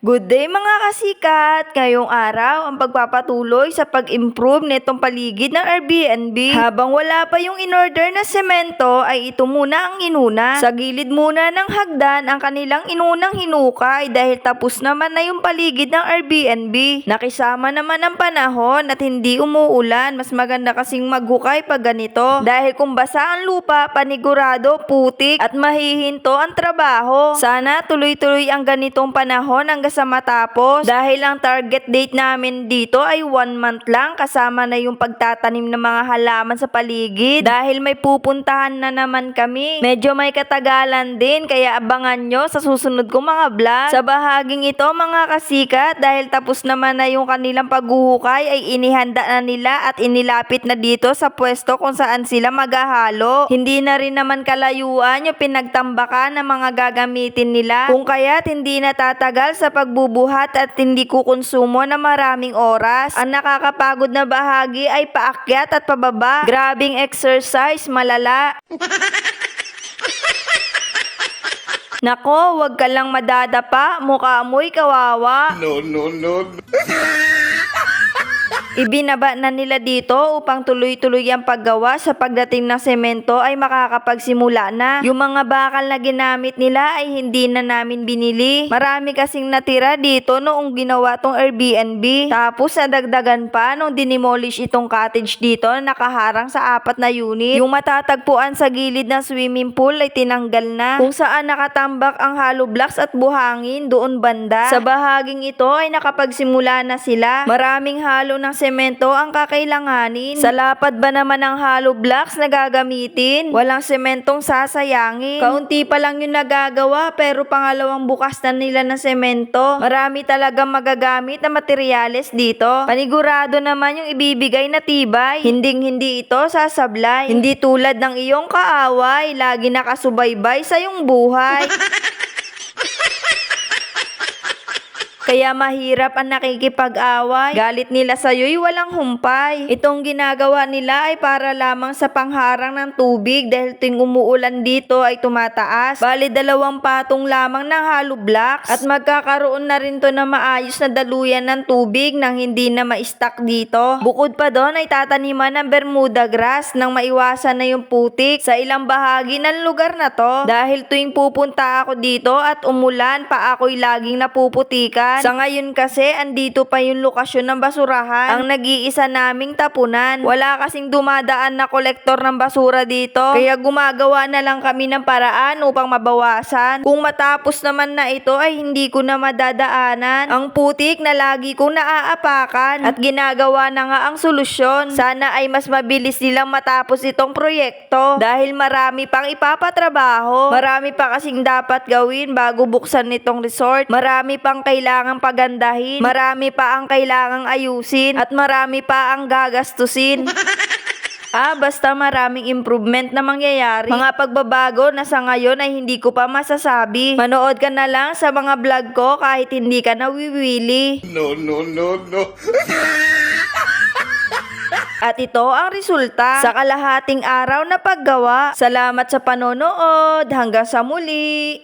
Good day mga kasikat! Ngayong araw ang pagpapatuloy sa pag-improve nitong paligid ng Airbnb. Habang wala pa yung in-order na semento ay ito muna ang inuna. Sa gilid muna ng hagdan ang kanilang inunang hinukay dahil tapos naman na yung paligid ng Airbnb. Nakisama naman ang panahon at hindi umuulan. Mas maganda kasing maghukay pag ganito. Dahil kung basa ang lupa, panigurado, putik at mahihinto ang trabaho. Sana tuloy-tuloy ang ganitong panahon hanggang sa matapos dahil ang target date namin dito ay 1 month lang kasama na yung pagtatanim ng mga halaman sa paligid dahil may pupuntahan na naman kami. Medyo may katagalan din kaya abangan nyo sa susunod kong mga vlog. Sa bahaging ito mga kasikat dahil tapos naman na yung kanilang paghuhukay ay inihanda na nila at inilapit na dito sa pwesto kung saan sila maghahalo. Hindi na rin naman kalayuan yung pinagtambakan ng mga gagamitin nila kung kaya't hindi natatagal sa pagbubuhat at hindi kukonsumo na maraming oras. Ang nakakapagod na bahagi ay paakyat at pababa. Grabing exercise, malala. Nako, wag ka lang madadapa, mukha mo'y kawawa. No. Ibinaba na nila dito upang tuloy-tuloy ang paggawa sa pagdating ng semento ay makakapagsimula na. Yung mga bakal na ginamit nila ay hindi na namin binili. Marami kasing natira dito noong ginawa tong Airbnb. Tapos nadagdagan pa nung dinimolish itong cottage dito na nakaharang sa 4 na unit. Yung matatagpuan sa gilid ng swimming pool ay tinanggal na. Kung saan nakatambak ang hollow blocks at buhangin doon banda. Sa bahaging ito ay nakapagsimula na sila. Maraming halo ng semento ang kakailanganin. Sa lapad ba naman ng hollow blocks na gagamitin? Walang sementong sasayangin. Kaunti pa lang yung nagagawa pero pangalawang bukas na nila ng semento. Marami talagang magagamit na materyales dito. Panigurado naman yung ibibigay na tibay. Hinding-hindi ito sasablay. Hindi tulad ng iyong kaaway, lagi nakasubaybay sa iyong buhay. Kaya mahirap ang nakikipag-away. Galit nila sa'yo'y walang humpay. Itong ginagawa nila ay para lamang sa pangharang ng tubig dahil tuwing umuulan dito ay tumataas. Bali 2 patong lamang ng hollow blocks at magkakaroon na rin to na maayos na daluyan ng tubig nang hindi na ma-stuck dito. Bukod pa doon ay tataniman ng Bermuda grass nang maiwasan na yung putik sa ilang bahagi ng lugar na to. Dahil tuwing pupunta ako dito at umulan pa ako'y laging napuputikan. Sa ngayon kasi, andito pa yung lokasyon ng basurahan, ang nag-iisa naming tapunan. Wala kasing dumadaan na kolektor ng basura dito, kaya gumagawa na lang kami ng paraan upang mabawasan. Kung matapos naman na ito ay hindi ko na madadaanan ang putik na lagi kong naaapakan at ginagawa na nga ang solusyon. Sana ay mas mabilis nilang matapos itong proyekto dahil marami pang ipapatrabaho. Marami pa kasing dapat gawin bago buksan nitong resort. Marami pang kailangan pagandahin, marami pa ang kailangang ayusin at marami pa ang gagastusin. Basta maraming improvement na mangyayari. Mga pagbabago na sa ngayon ay hindi ko pa masasabi. Manood ka na lang sa mga vlog ko kahit hindi ka nawiwili. No. At ito ang resulta sa kalahating araw na paggawa. Salamat sa panonood. Hanggang sa muli.